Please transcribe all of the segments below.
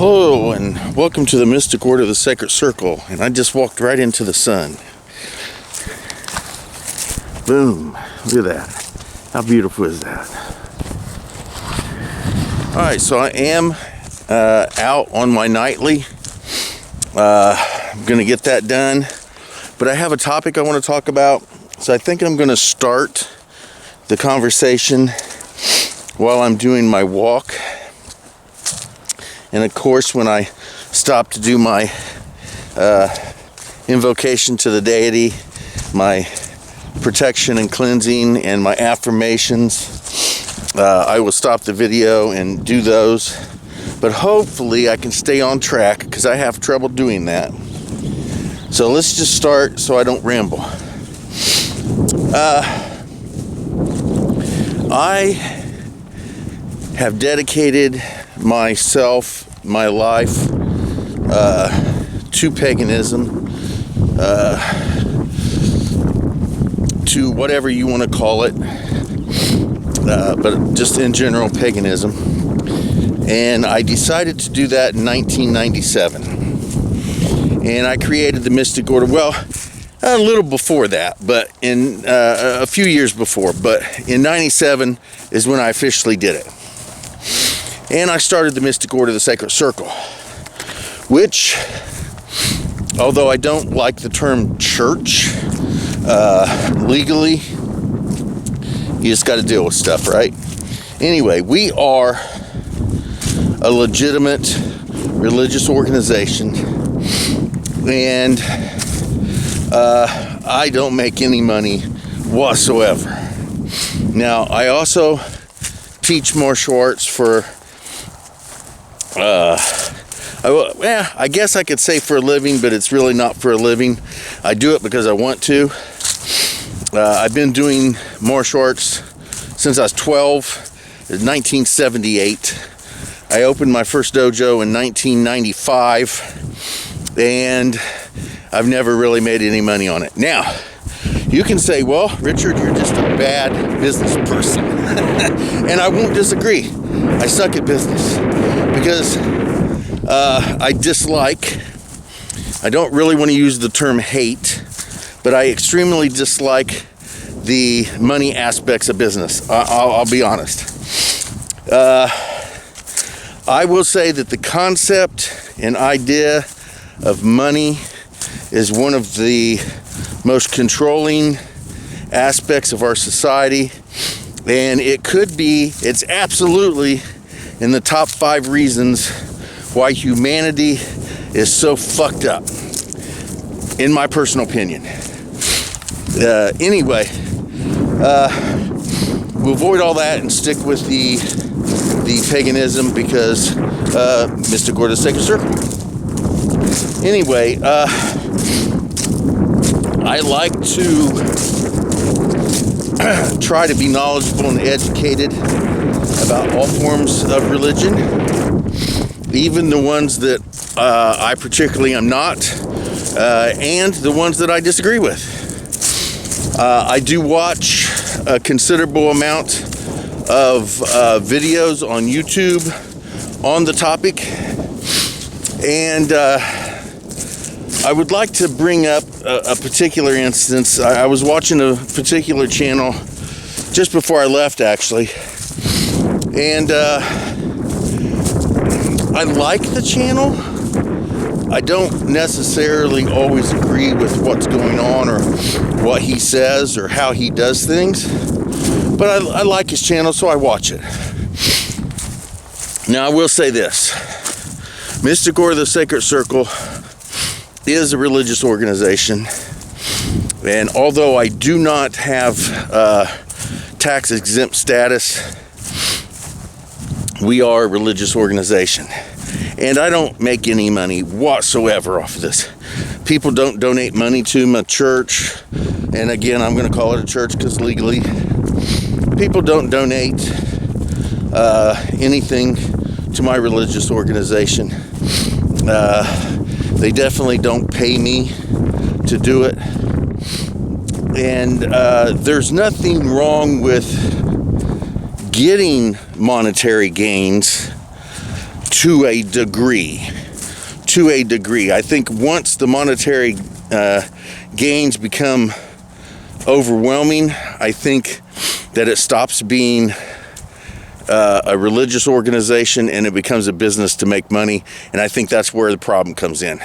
Hello and welcome to the Mystic Order of the Sacred Circle. And I just walked right into the sun. Boom. Look at that. How beautiful is that? Alright, so I am out on my nightly. I'm going to get that done. But I have a topic I want to talk about. So I think I'm going to start the conversation while I'm doing my walk. And of course, when I stop to do my invocation to the deity, my protection and cleansing, and my affirmations, I will stop the video and do those. But hopefully I can stay on track because I have trouble doing that. So let's just start so I don't ramble. I have dedicated myself, my life, to paganism, to whatever you want to call it, but just in general paganism. And I decided to do that in 1997. And I created the Mystic Order, well, a little before that, but in a few years before, but in 97 is when I officially did it. And I started the Mystic Order of the Sacred Circle, which, although I don't like the term church, legally, you just got to deal with stuff, right? Anyway, we are a legitimate religious organization, and I don't make any money whatsoever. Now, I also teach martial arts for I guess I could say for a living, but it's really not for a living. I do it because I want to. I've been doing martial arts since I was 12, in 1978. I opened my first dojo in 1995, and I've never really made any money on it. Now, you can say, well, Richard, you're just a bad business person. And I won't disagree. I suck at business because I don't really want to use the term hate, but I extremely dislike the money aspects of business. I'll be honest. I will say that the concept and idea of money is one of the most controlling aspects of our society, and it's absolutely in the top 5 reasons why humanity is so fucked up, in my personal opinion. Anyway, we'll avoid all that and stick with the paganism because Mystic Order of the Sacred Circle. Anyway, I like to try to be knowledgeable and educated about all forms of religion, even the ones that I particularly am not, and the ones that I disagree with. I do watch a considerable amount of videos on YouTube on the topic, and I would like to bring up a particular instance. I was watching a particular channel just before I left, actually, and I like the channel. I don't necessarily always agree with what's going on or what he says or how he does things, but I like his channel, so I watch it. Now, I will say this. Mystic Order of the Sacred Circle is a religious organization, and although I do not have tax exempt status, we are a religious organization, and I don't make any money whatsoever off of this. People don't donate money to my church, and again, I'm going to call it a church because legally people don't donate anything to my religious organization. They definitely don't pay me to do it. And there's nothing wrong with getting monetary gains to a degree. I think once the monetary gains become overwhelming, I think that it stops being a religious organization and it becomes a business to make money. And I think that's where the problem comes in.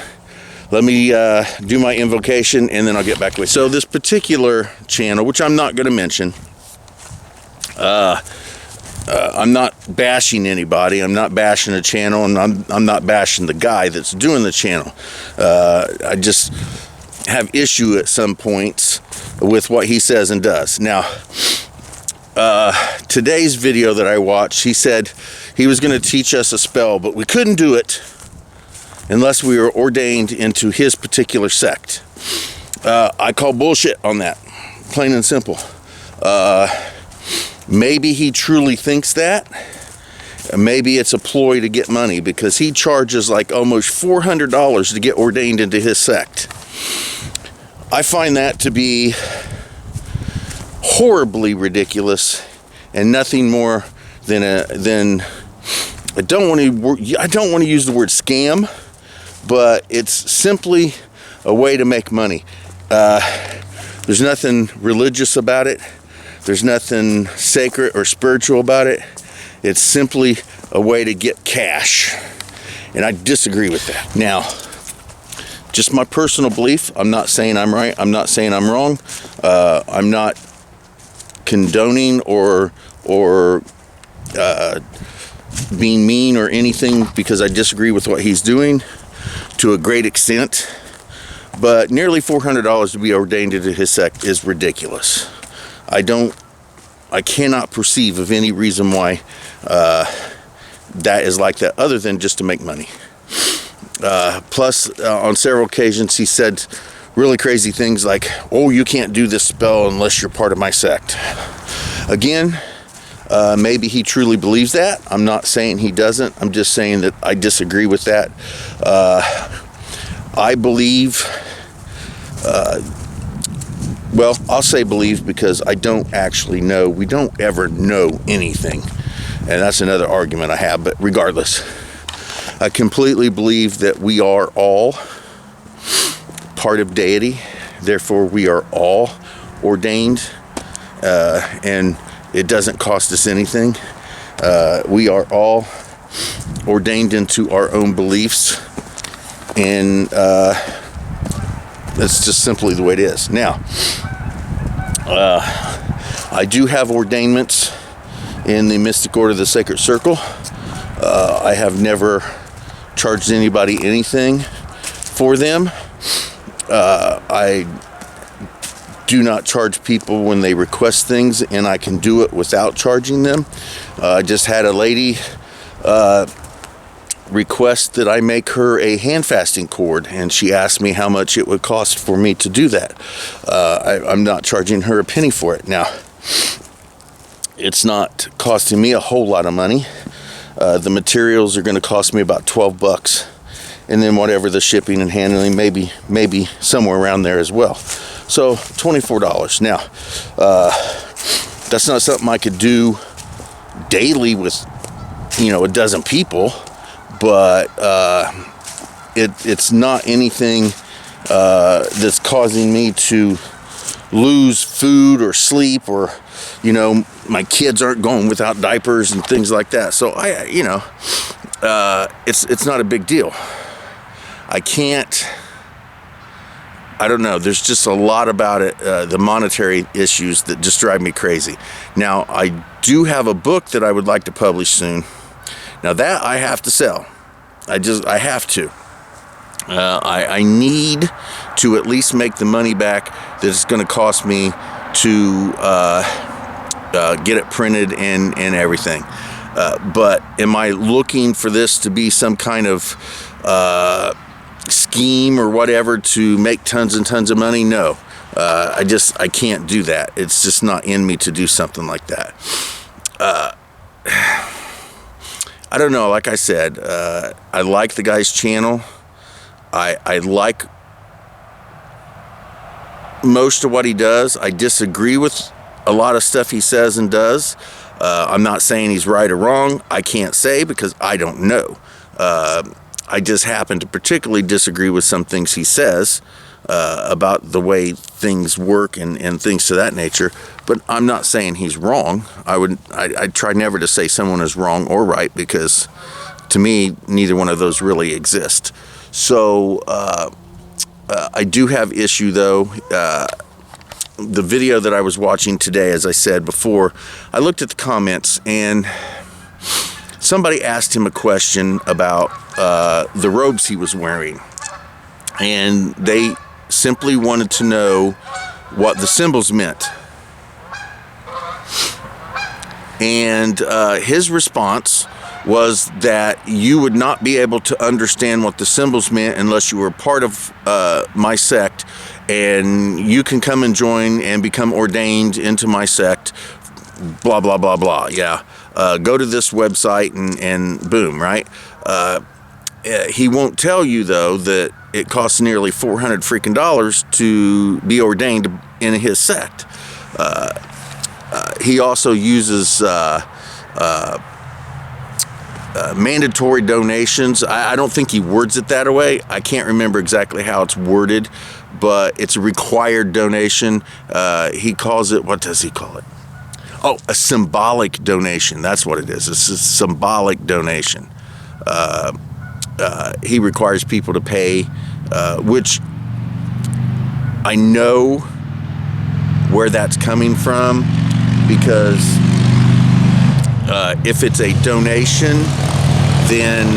Let me do my invocation and then I'll get back with you. So this particular channel, which I'm not going to mention, I'm not bashing anybody. I'm not bashing a channel, and I'm not bashing the guy that's doing the channel. I just have issue at some points with what he says and does. Now, today's video that I watched, he said he was going to teach us a spell, but we couldn't do it unless we were ordained into his particular sect. I call bullshit on that, plain and simple. Maybe he truly thinks that. Maybe it's a ploy to get money, because he charges like almost $400 to get ordained into his sect. I find that to be horribly ridiculous and nothing more than I don't want to use the word scam, but it's simply a way to make money. There's nothing religious about it. There's nothing sacred or spiritual about it. It's simply a way to get cash. And I disagree with that. Now, just my personal belief. I'm not saying I'm right. I'm not saying I'm wrong. I'm not condoning or being mean or anything, because I disagree with what he's doing to a great extent. But nearly $400 to be ordained into his sect is ridiculous. I cannot perceive of any reason why that is like that, other than just to make money. Plus, on several occasions, he said really crazy things like, oh, you can't do this spell unless you're part of my sect. Again, maybe he truly believes that. I'm not saying he doesn't. I'm just saying that I disagree with that. I believe... well, I'll say believe because I don't actually know. We don't ever know anything. And that's another argument I have. But regardless, I completely believe that we are all part of deity. Therefore, we are all ordained. And it doesn't cost us anything. We are all ordained into our own beliefs. And that's just simply the way it is. Now, I do have ordainments in the Mystic Order of the Sacred Circle. I have never charged anybody anything for them. I do not charge people when they request things, and I can do it without charging them. I just had a lady request that I make her a hand fasting cord, and she asked me how much it would cost for me to do that. I'm not charging her a penny for it. Now, it's not costing me a whole lot of money. The materials are going to cost me about $12, and then whatever the shipping and handling, maybe somewhere around there as well. So $24. Now, that's not something I could do daily with, a dozen people. But it's not anything that's causing me to lose food or sleep, or my kids aren't going without diapers and things like that. So it's not a big deal. I don't know. There's just a lot about it, the monetary issues, that just drive me crazy. Now, I do have a book that I would like to publish soon. Now that I have to sell. I have to. I need to at least make the money back that it's going to cost me to get it printed and everything. But am I looking for this to be some kind of scheme or whatever to make tons and tons of money? No. I can't do that. It's just not in me to do something like that. I don't know. Like I said, I like the guy's channel. I like most of what he does. I disagree with a lot of stuff he says and does. I'm not saying he's right or wrong. I can't say because I don't know. I just happen to particularly disagree with some things he says about the way things work and things to that nature. But I'm not saying he's wrong. I try never to say someone is wrong or right, because to me, neither one of those really exist. So I do have issue, though. The video that I was watching today, as I said before, I looked at the comments and somebody asked him a question about the robes he was wearing. And they simply wanted to know what the symbols meant. And his response was that you would not be able to understand what the symbols meant unless you were part of my sect, and you can come and join and become ordained into my sect, blah, blah, blah, blah. Yeah. Go to this website and boom, right? He won't tell you, though, that it costs nearly $400 freaking to be ordained in his sect. He also uses mandatory donations. I don't think he words it that way. I can't remember exactly how it's worded, but it's a required donation. He calls it, what does he call it? Oh, a symbolic donation. That's what it is. It's a symbolic donation. He requires people to pay, which I know where that's coming from, because if it's a donation, then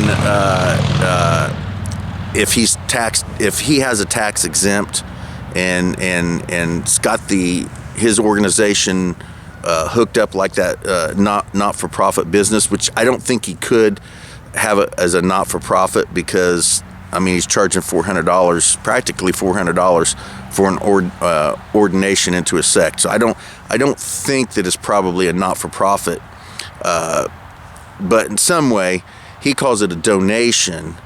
if he has a tax exempt and it's got his organization hooked up like that, not for profit business, which I don't think he could have it as a not for profit, because I mean he's charging $400, practically $400 for an ordination into a sect. So I don't think that it's probably a not for profit. But in some way, he calls it a donation,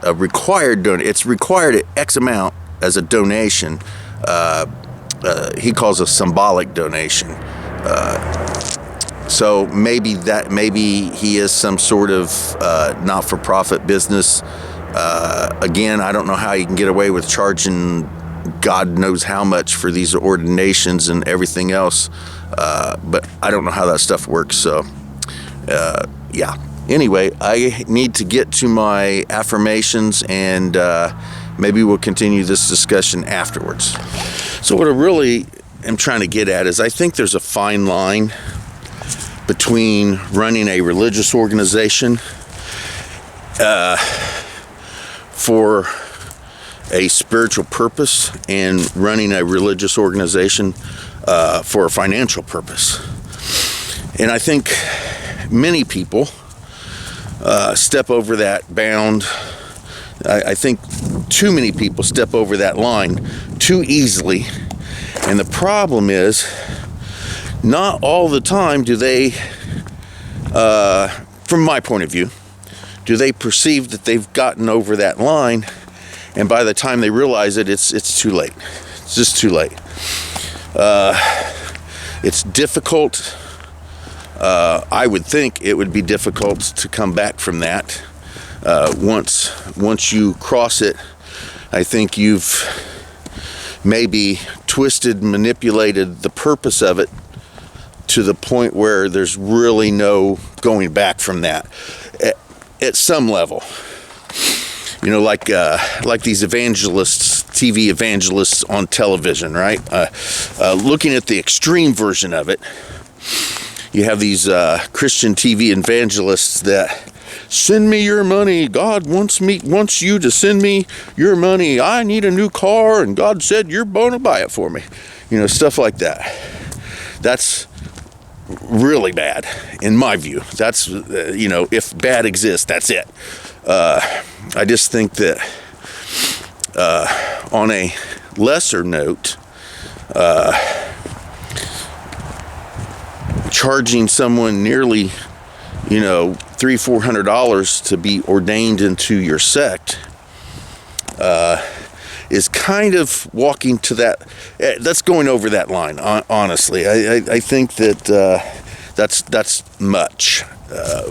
a required donation. It's required at X amount as a donation. He calls a symbolic donation. So maybe he is some sort of not-for-profit business. Again, I don't know how you can get away with charging God knows how much for these ordinations and everything else. But I don't know how that stuff works. So. Yeah. Anyway, I need to get to my affirmations, and maybe we'll continue this discussion afterwards. So what I really am trying to get at is I think there's a fine line between running a religious organization for a spiritual purpose and running a religious organization for a financial purpose. And I think many people step over that bound. I think too many people step over that line too easily. And the problem is, not all the time do they, from my point of view, do they perceive that they've gotten over that line, and by the time they realize it, it's too late. It's just too late. It's difficult. I would think it would be difficult to come back from that. Once you cross it, I think you've maybe twisted, manipulated the purpose of it to the point where there's really no going back from that at some level. You know, like these evangelists, TV evangelists on television, right? Looking at the extreme version of it, you have these Christian TV evangelists that send me your money. God wants you to send me your money. I need a new car, and God said you're going to buy it for me. You know, stuff like that. That's really bad, in my view. That's, if bad exists, that's it. I just think that on a lesser note, charging someone nearly, $300-400 to be ordained into your sect is kind of walking to that. That's going over that line. Honestly, I think that That's much,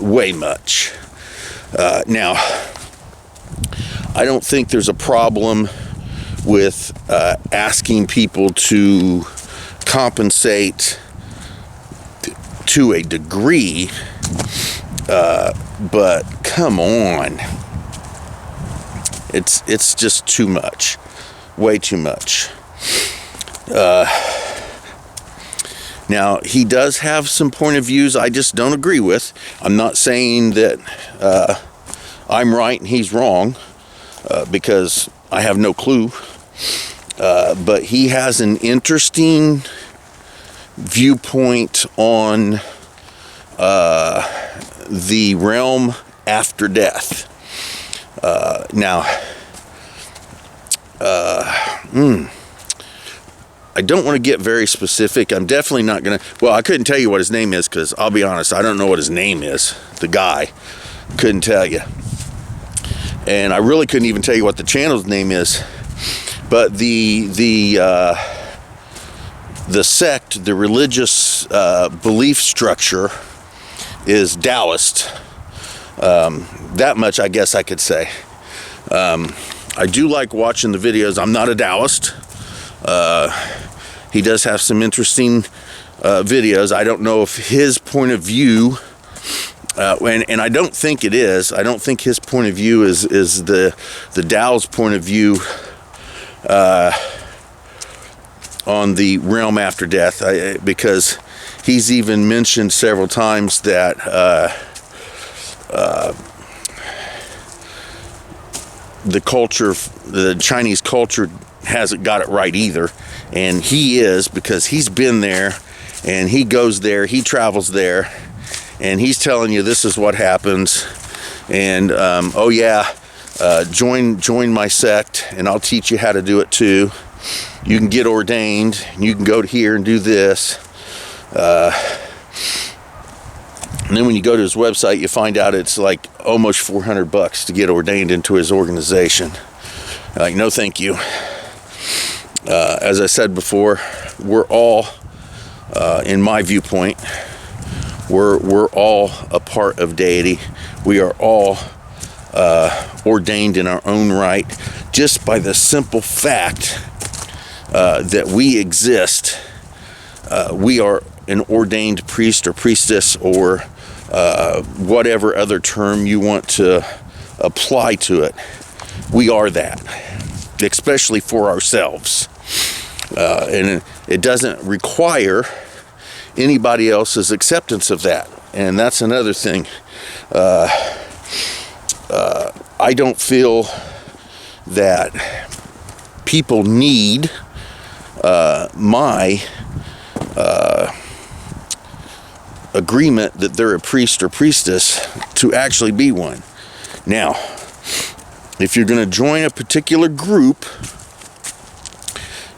way much. Now, I don't think there's a problem with asking people to compensate to a degree, but come on, it's just too much, way too much. Now, he does have some point of views I just don't agree with. I'm not saying that I'm right and he's wrong, because I have no clue. But he has an interesting viewpoint on the realm after death. I don't want to get very specific. I'm definitely not going to... Well, I couldn't tell you what his name is because, I'll be honest, I don't know what his name is. The guy. Couldn't tell you. And I really couldn't even tell you what the channel's name is. But the sect, the religious belief structure is Taoist. That much I guess I could say. I do like watching the videos. I'm not a Taoist. He does have some interesting videos. I don't know if his point of view, and I don't think it is. I don't think his point of view is the Tao's point of view on the realm after death, because he's even mentioned several times that the culture, the Chinese culture, hasn't got it right either, and he is, because he's been there and he goes there, he travels there, and he's telling you this is what happens, and oh yeah, join my sect and I'll teach you how to do it too. You can get ordained, you can go to here and do this, and then when you go to his website, you find out it's like almost $400 to get ordained into his organization. Like, no thank you. As I said before, we're all, in my viewpoint, we're all a part of deity. We are all ordained in our own right, just by the simple fact that we exist. We are an ordained priest or priestess, or whatever other term you want to apply to it. We are that, especially for ourselves. And it doesn't require anybody else's acceptance of that. And that's another thing. I don't feel that people need my agreement that they're a priest or priestess to actually be one. Now, if you're going to join a particular group,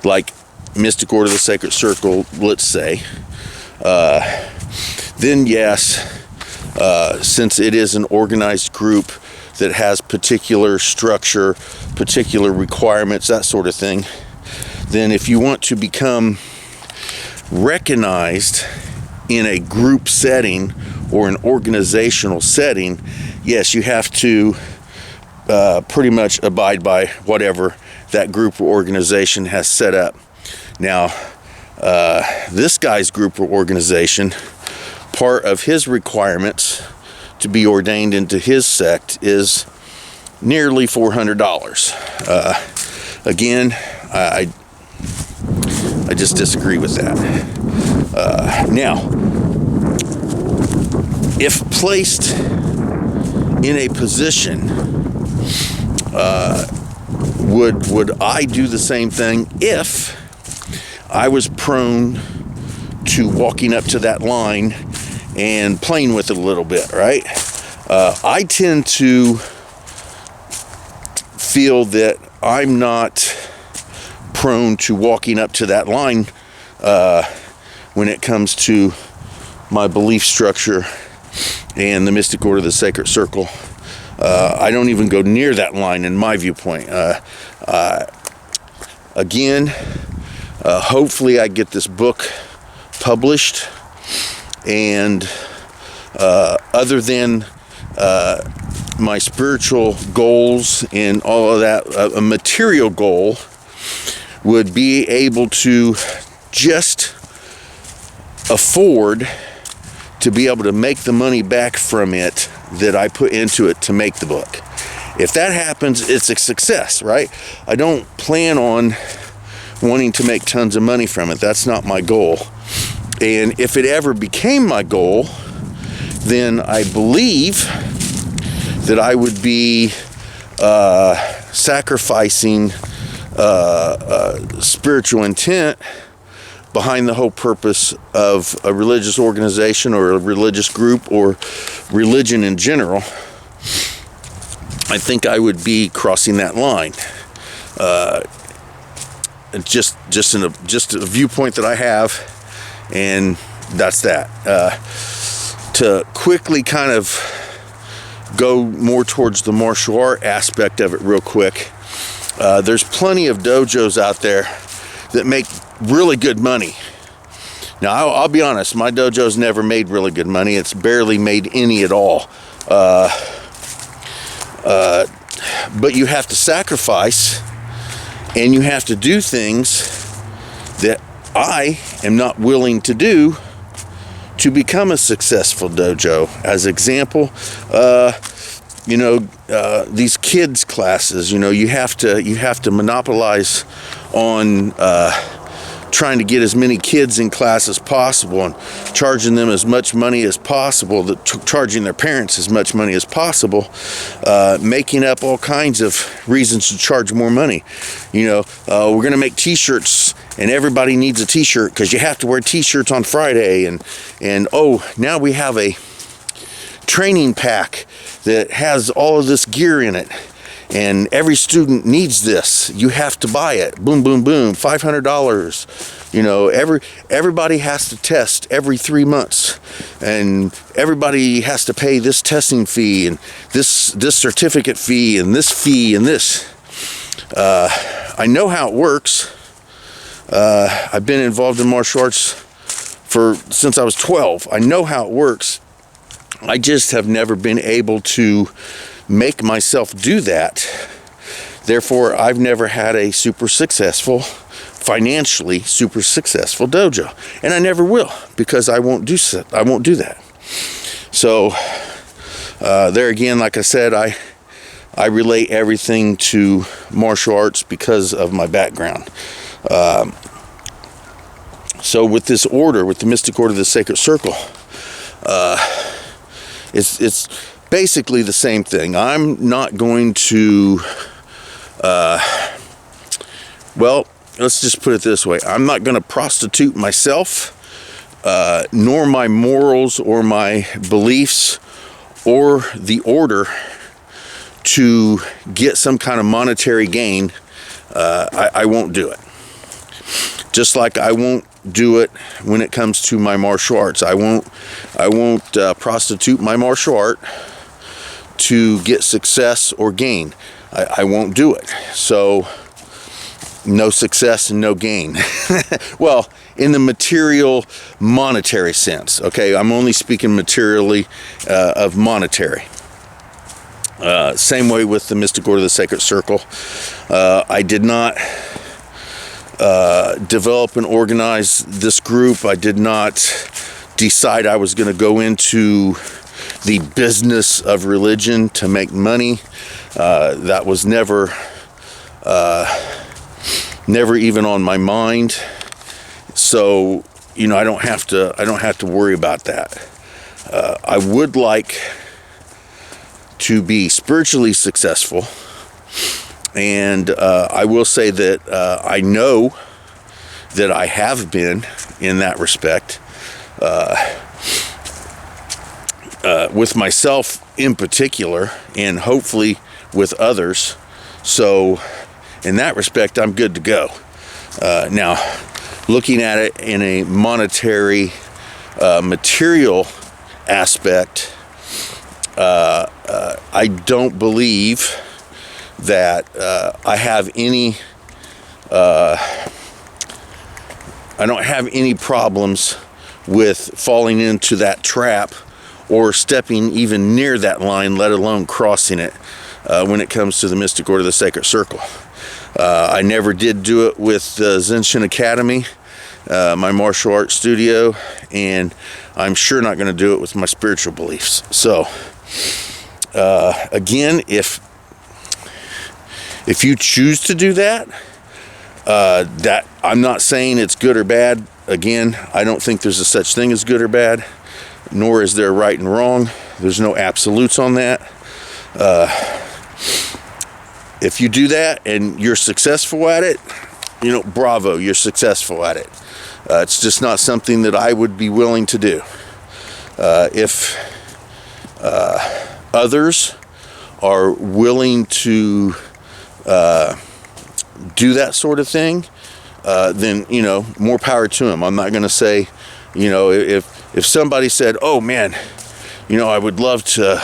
like Mystic Order of the Sacred Circle, let's say, then yes, since it is an organized group that has particular structure, particular requirements, that sort of thing, then if you want to become recognized in a group setting or an organizational setting, yes, you have to pretty much abide by whatever that group or organization has set up. Now, this guy's group or organization, part of his requirements to be ordained into his sect is nearly $400. Again, I just disagree with that. Now, if placed in a position, would I do the same thing if I was prone to walking up to that line and playing with it a little bit, right? I tend to feel that I'm not prone to walking up to that line when it comes to my belief structure and the Mystic Order of the Sacred Circle. I don't even go near that line in my viewpoint. Again, hopefully I get this book published And other than my spiritual goals and all of that, a material goal would be able to just afford to be able to make the money back from it that I put into it to make the book. If that happens, it's a success, right? I don't plan on wanting to make tons of money from it. That's not my goal. And if it ever became my goal, then I believe that I would be sacrificing spiritual intent behind the whole purpose of a religious organization or a religious group or religion in general. I think I would be crossing that line. Just a viewpoint that I have, and that's that. To quickly kind of go more towards the martial art aspect of it real quick, there's plenty of dojos out there that make really good money. Now, I'll be honest, my dojo's never made really good money. It's barely made any at all. But you have to sacrifice, and you have to do things that I am not willing to do to become a successful dojo. As example, these kids classes, you have to monopolize on trying to get as many kids in class as possible and charging them as much money as possible, charging their parents as much money as possible, making up all kinds of reasons to charge more money. We're going to make t-shirts and everybody needs a t-shirt because you have to wear t-shirts on Friday, and now we have a training pack that has all of this gear in it. And every student needs this. You have to buy it. Boom, boom, boom. $500. Everybody has to test every 3 months, and everybody has to pay this testing fee and this certificate fee and this fee and this. I know how it works. I've been involved in martial arts since I was 12. I know how it works. I just have never been able to make myself do that. Therefore, I've never had a financially super successful dojo, and I never will, because I won't do that. So there again, like I said, I relate everything to martial arts because of my background. So with this order, with the Mystic Order of the Sacred Circle, it's basically the same thing. I'm not going to, let's just put it this way. I'm not going to prostitute myself, nor my morals or my beliefs or the order to get some kind of monetary gain. I won't do it. Just like I won't do it when it comes to my martial arts. I won't prostitute my martial art to get success or gain. I won't do it. So no success and no gain. Well, in the material monetary sense, okay? I'm only speaking materially of monetary. Same way with the Mystic Order of the Sacred Circle. I did not develop and organize this group. I did not decide I was going to go into the business of religion to make money. That was never even on my mind. So, I don't have to worry about that. I would like to be spiritually successful, and I will say that I know that I have been in that respect. With myself in particular, and hopefully with others. So in that respect, I'm good to go. Now, looking at it in a monetary, material aspect, I don't believe that I don't have any problems with falling into that trap or stepping even near that line, let alone crossing it, when it comes to the Mystic Order of the Sacred Circle. I never did do it with Zenshin Academy, my martial arts studio, and I'm sure not going to do it with my spiritual beliefs. So, again, if you choose to do that, that I'm not saying it's good or bad. Again, I don't think there's a such thing as good or bad, nor is there right and wrong. There's no absolutes on that. If you do that and you're successful at it, bravo, you're successful at it. It's just not something that I would be willing to do. If others are willing to do that sort of thing, then, more power to them. I'm not going to say, if somebody said, oh man, I would love to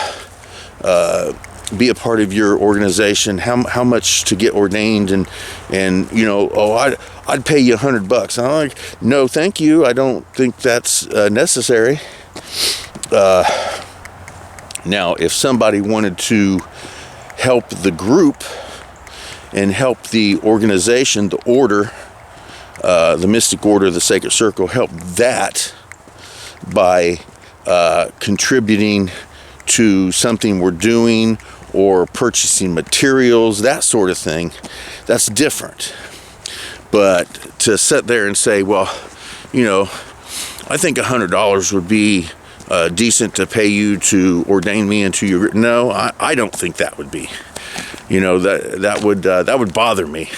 be a part of your organization, how much to get ordained, and I'd pay you $100. I'm like, no, thank you. I don't think that's necessary. Now, if somebody wanted to help the group and help the organization, the order, the Mystic Order of the Sacred Circle, help that by contributing to something we're doing or purchasing materials, that sort of thing, that's different. But to sit there and say, well, I think $100 would be decent to pay you to ordain me into your... No, I don't think that would be. That would bother me.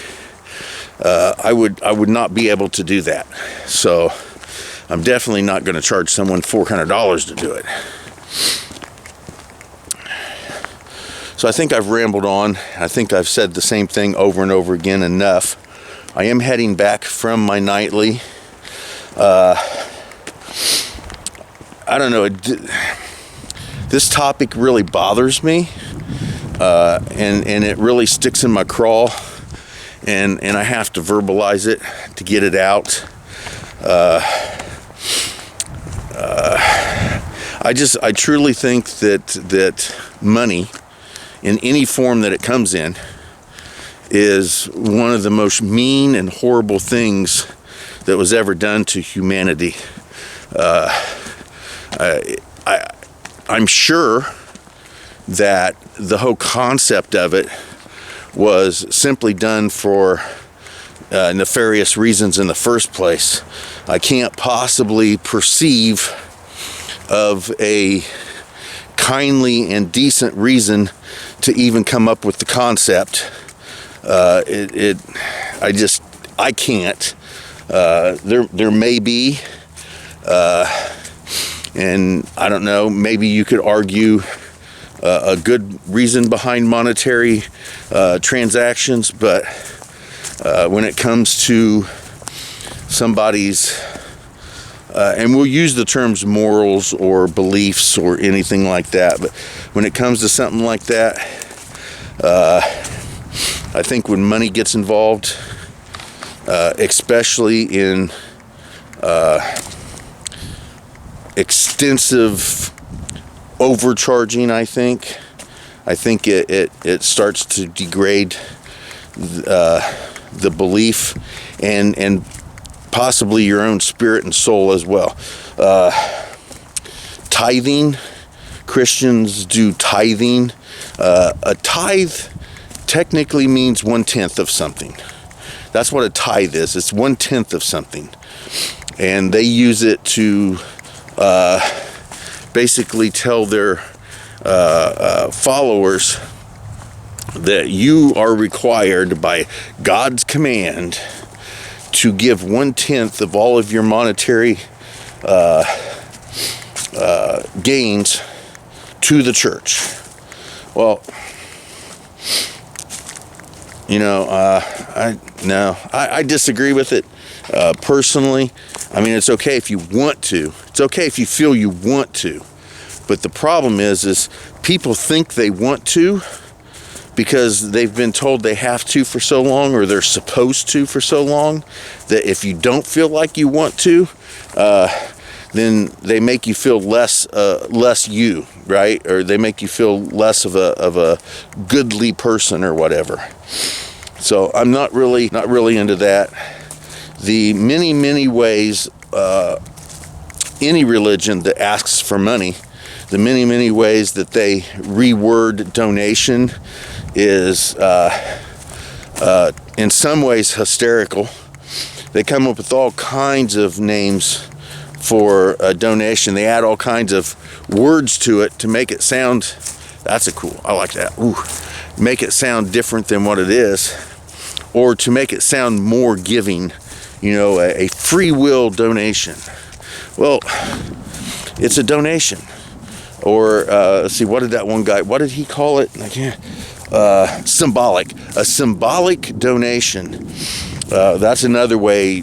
I would not be able to do that. So I'm definitely not going to charge someone $400 to do it. So I think I've rambled on. I think I've said the same thing over and over again enough. I am heading back from my nightly. I don't know. This topic really bothers me. And it really sticks in my craw. And I have to verbalize it to get it out. I truly think that money, in any form that it comes in, is one of the most mean and horrible things that was ever done to humanity. I'm sure that the whole concept of it was simply done for nefarious reasons in the first place. I can't possibly perceive of a kindly and decent reason to even come up with the concept. I can't. There may be, and I don't know, maybe you could argue a good reason behind monetary transactions, but when it comes to somebody's, and we'll use the terms morals or beliefs or anything like that, but when it comes to something like that, I think when money gets involved, especially in extensive overcharging, I think it starts to degrade the belief and possibly your own spirit and soul as well. Tithing, Christians do tithing. A tithe technically means 1/10 of something. That's what a tithe is. It's 1/10 of something. And they use it to basically tell their followers that you are required by God's command to give 1/10 of all of your monetary gains to the church. Well, I disagree with it personally. I mean, it's okay if you want to. It's okay if you feel you want to. But the problem is people think they want to because they've been told they have to for so long, or they're supposed to for so long, that if you don't feel like you want to, then they make you feel less you, right? Or they make you feel less of a goodly person or whatever. So I'm not really into that. The many ways any religion that asks for money, the many ways that they reword donation is in some ways hysterical. They come up with all kinds of names for a donation. They add all kinds of words to it to make it sound, I like that. Ooh, make it sound different than what it is, or to make it sound more giving, a free will donation. Well, it's a donation. Or let's see, what did he call it? Symbolic. A symbolic donation. That's another way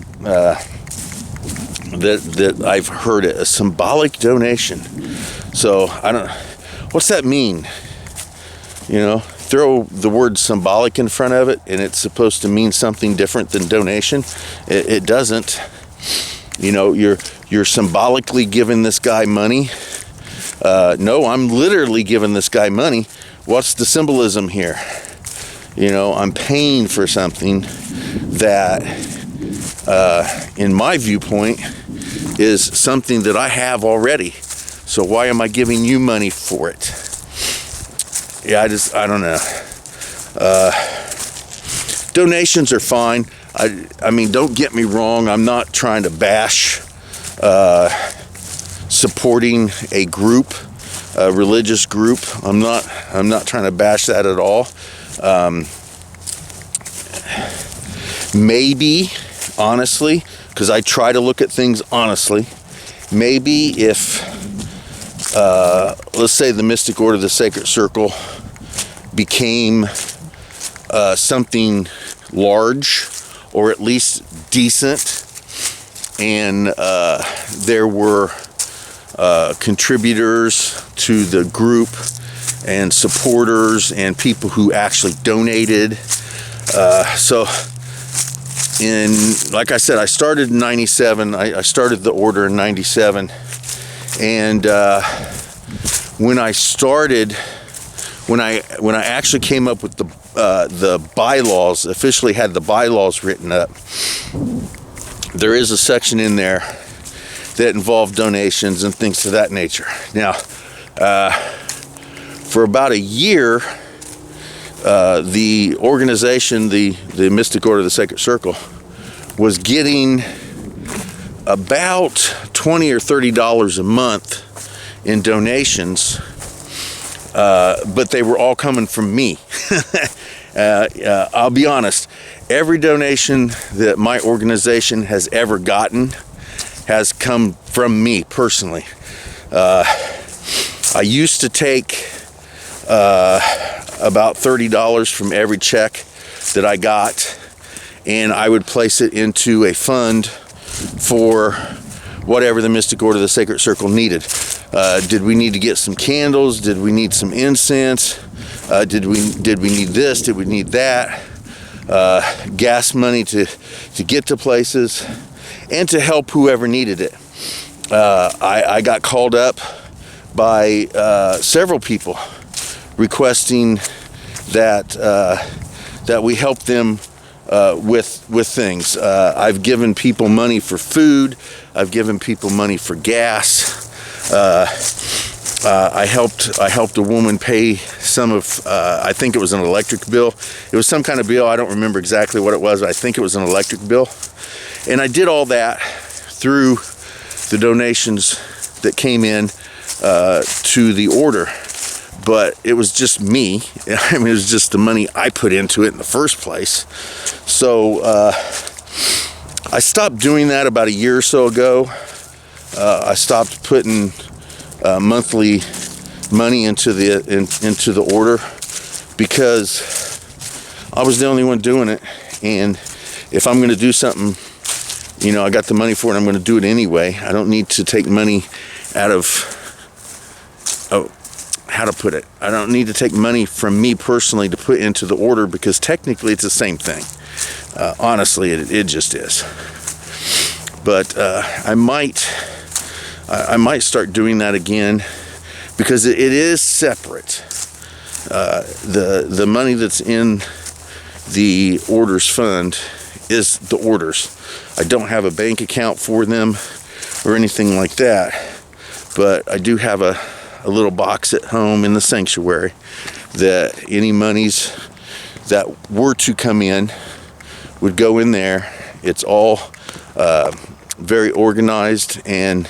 that I've heard it. A symbolic donation. So what's that mean? Throw the word symbolic in front of it, and it's supposed to mean something different than donation. It doesn't. You're symbolically giving this guy money. No, I'm literally giving this guy money. What's the symbolism here? I'm paying for something that, in my viewpoint, is something that I have already. So why am I giving you money for it? Yeah, I don't know. Donations are fine. I mean, don't get me wrong. I'm not trying to bash supporting a group, a religious group. I'm not trying to bash that at all. Maybe, honestly, because I try to look at things honestly, maybe if, let's say the Mystic Order of the Sacred Circle became something large, or at least decent, and there were contributors to the group and supporters and people who actually donated. Like I said, I started in 97. I started the order in 97. And when I actually came up with the bylaws, officially had the bylaws written up, there is a section in there that involved donations and things of that nature. Now, for about a year, the organization, the Mystic Order of the Sacred Circle, was getting about $20 or $30 a month in donations, but they were all coming from me. I'll be honest, every donation that my organization has ever gotten has come from me personally. I used to take about $30 from every check that I got, and I would place it into a fund for whatever the Mystic Order of the Sacred Circle needed. Did we need to get some candles? Did we need some incense? Did we need this? Did we need that? Gas money to get to places and to help whoever needed it. I got called up by several people requesting that we help them with things. I've given people money for food. I've given people money for gas. I helped a woman pay some of, I think it was an electric bill. It was some kind of bill. I don't remember exactly what it was, but I think it was an electric bill. And I did all that through the donations that came in to the order. But it was just me. I mean, it was just the money I put into it in the first place. So I stopped doing that about a year or so ago. I stopped putting monthly money into the order because I was the only one doing it. And if I'm going to do something, I got the money for it, I'm going to do it anyway. I don't need to take money out of, how to put it? I don't need to take money from me personally to put into the order, because technically it's the same thing. Honestly, it just is. But I might I might start doing that again, because it is separate. The money that's in the orders fund is the orders. I don't have a bank account for them or anything like that, but I do have a little box at home in the sanctuary that any monies that were to come in would go in there. It's all very organized, and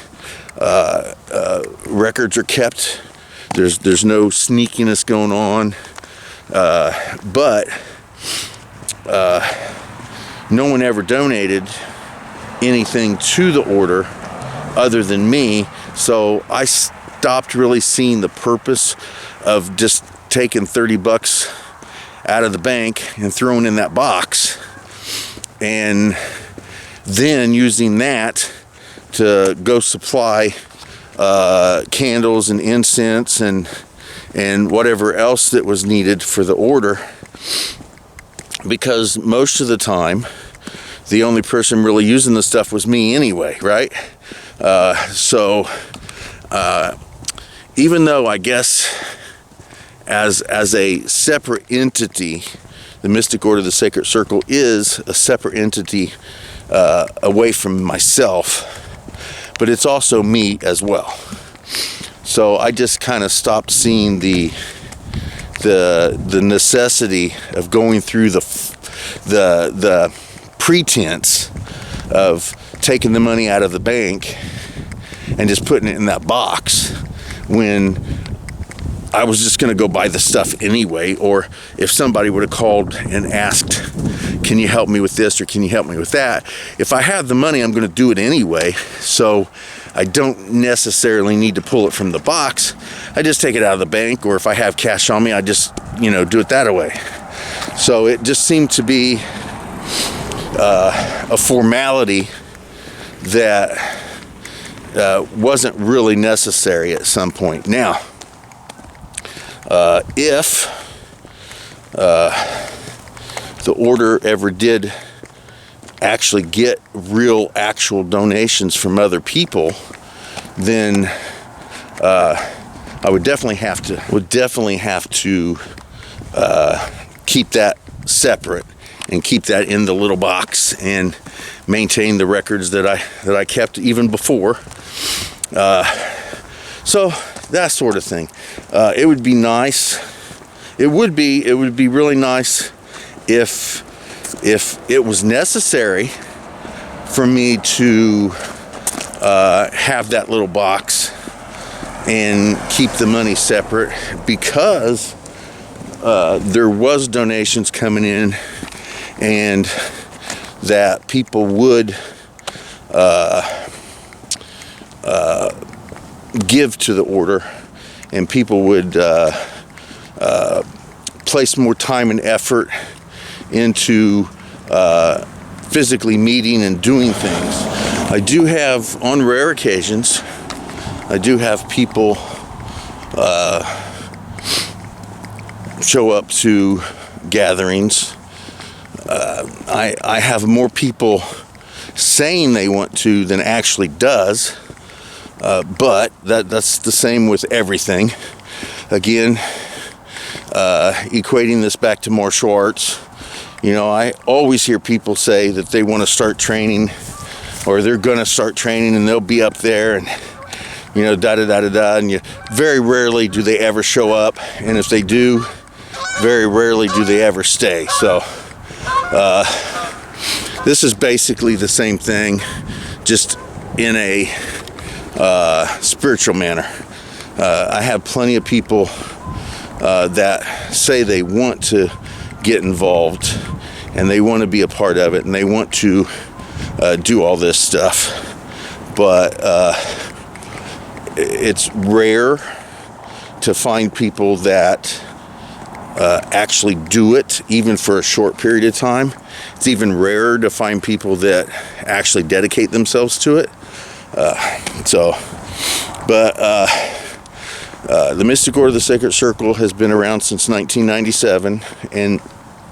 records are kept. There's no sneakiness going on, but no one ever donated anything to the order other than me, so I stopped really seeing the purpose of just taking $30 out of the bank and throwing in that box, and then using that to go supply candles and incense and whatever else that was needed for the order, because most of the time the only person really using the stuff was me anyway, right? So even though I guess as a separate entity, the Mystic Order of the Sacred Circle is a separate entity away from myself, but it's also me as well. So I just kind of stopped seeing the necessity of going through the pretense of taking the money out of the bank and just putting it in that box, when I was just going to go buy the stuff anyway. Or if somebody would have called and asked, can you help me with this, or can you help me with that? If I have the money, I'm going to do it anyway. So I don't necessarily need to pull it from the box. I just take it out of the bank, or if I have cash on me, I just, do it that way. So it just seemed to be a formality that wasn't really necessary at some point. Now, if the order ever did actually get real actual donations from other people, then I would definitely have to keep that separate and keep that in the little box and maintain the records that I kept even before. So that sort of thing. It would be nice. It would be really nice if it was necessary for me to have that little box and keep the money separate, because there was donations coming in, and that people would give to the order, and people would place more time and effort into physically meeting and doing things. I do have, on rare occasions, people show up to gatherings. I have more people saying they want to than actually does, but that's the same with everything. Again, equating this back to martial arts, I always hear people say that they want to start training, or they're going to start training, and they'll be up there and da-da-da-da-da, and very rarely do they ever show up, and if they do, very rarely do they ever stay. So this is basically the same thing, just in a spiritual manner. I have plenty of people that say they want to get involved, and they want to be a part of it, and they want to do all this stuff, but it's rare to find people that actually do it, even for a short period of time. It's even rarer to find people that actually dedicate themselves to it. The Mystic Order of the Sacred Circle has been around since 1997, and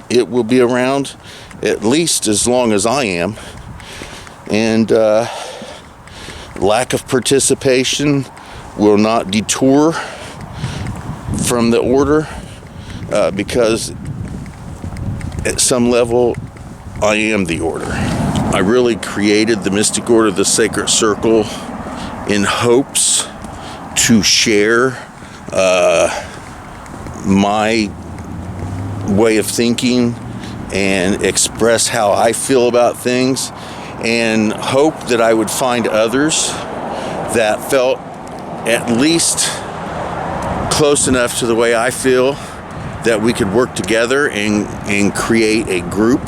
it will be around at least as long as I am. And lack of participation will not detour from the order, because at some level I am the order. I really created the Mystic Order of the Sacred Circle in hopes to share my way of thinking and express how I feel about things, and hope that I would find others that felt at least close enough to the way I feel that we could work together and create a group.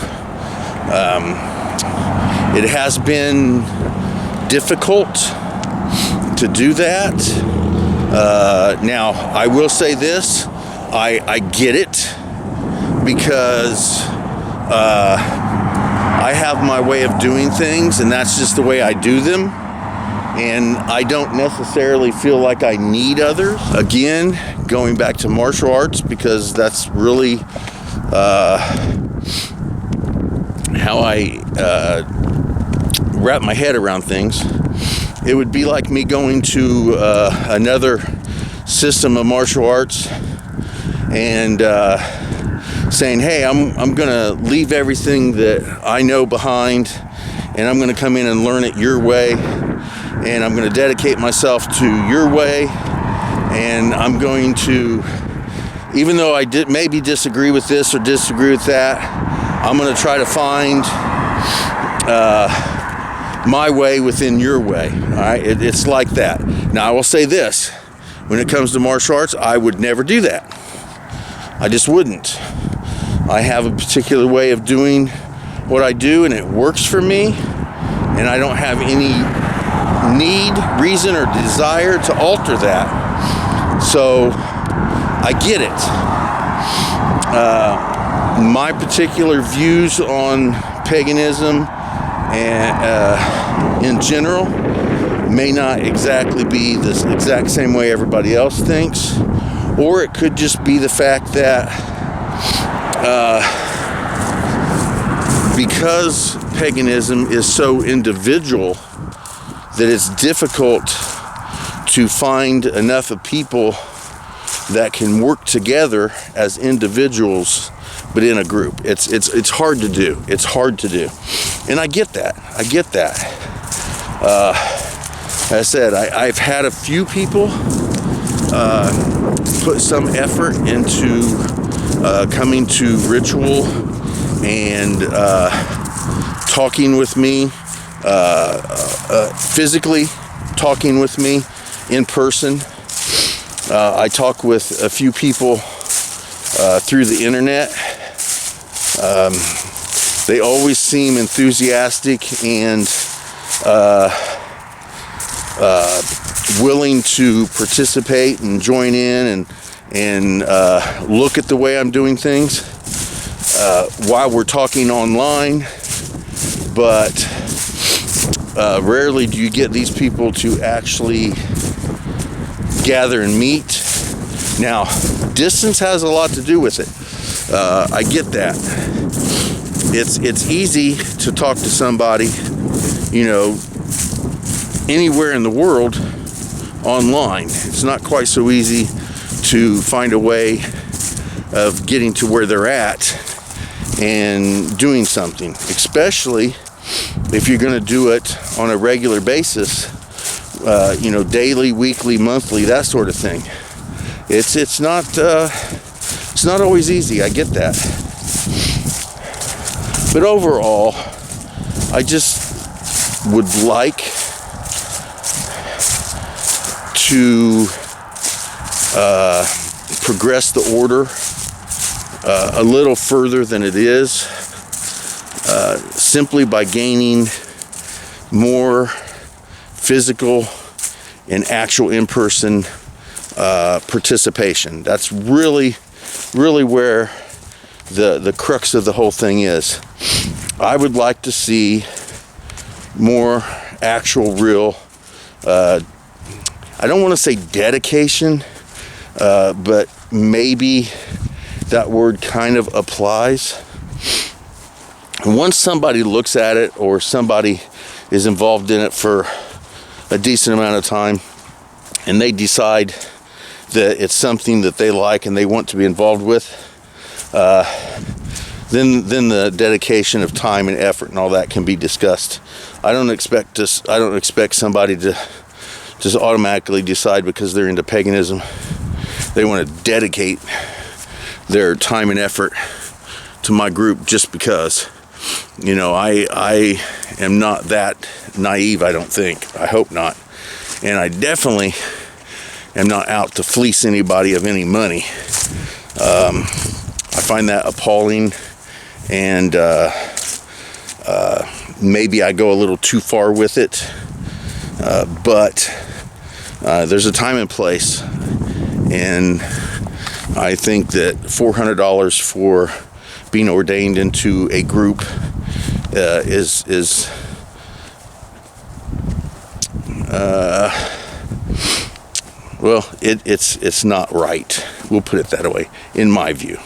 It has been difficult to do that. Now, I will say this, I get it, because I have my way of doing things, and that's just the way I do them, and I don't necessarily feel like I need others. Again, going back to martial arts, because that's really how I wrap my head around things. It would be like me going to another system of martial arts and saying, hey, I'm gonna leave everything that I know behind, and I'm gonna come in and learn it your way, and I'm gonna dedicate myself to your way, and I'm going to, even though I maybe disagree with this or disagree with that, I'm gonna try to find my way within your way. All right, it's like that. Now, I will say this, when it comes to martial arts, I would never do that. I just wouldn't. I have a particular way of doing what I do, and it works for me, and I don't have any need, reason, or desire to alter that. So I get it. My particular views on paganism and in general may not exactly be the exact same way everybody else thinks, or it could just be the fact that because paganism is so individual that it's difficult to find enough of people that can work together as individuals but in a group. It's hard to do. It's hard to do. And I get that. As I said, I've had a few people put some effort into coming to ritual and talking with me, physically talking with me in person. I talk with a few people through the internet. They always seem enthusiastic and willing to participate and join in and look at the way I'm doing things while we're talking online. But rarely do you get these people to actually gather and meet. Now, distance has a lot to do with it. I get that. It's easy to talk to somebody, anywhere in the world online. It's not quite so easy to find a way of getting to where they're at and doing something, especially if you're going to do it on a regular basis, daily, weekly, monthly, that sort of thing. It's not always easy. I get that. But overall, I just would like to progress the order a little further than it is, simply by gaining more physical and actual in-person participation. That's really where the crux of the whole thing is. I would like to see more actual, real, I don't want to say dedication, but maybe that word kind of applies. And once somebody looks at it, or somebody is involved in it for a decent amount of time and they decide that it's something that they like and they want to be involved with, then the dedication of time and effort and all that can be discussed. I don't expect somebody to just automatically decide because they're into paganism they want to dedicate their time and effort to my group just because. You know, I am not that naive, I don't think. I hope not. And I definitely am not out to fleece anybody of any money. I find that appalling, and maybe I go a little too far with it. But there's a time and place, and I think that $400 for being ordained into a group is well, it's not right. We'll put it that way, in my view.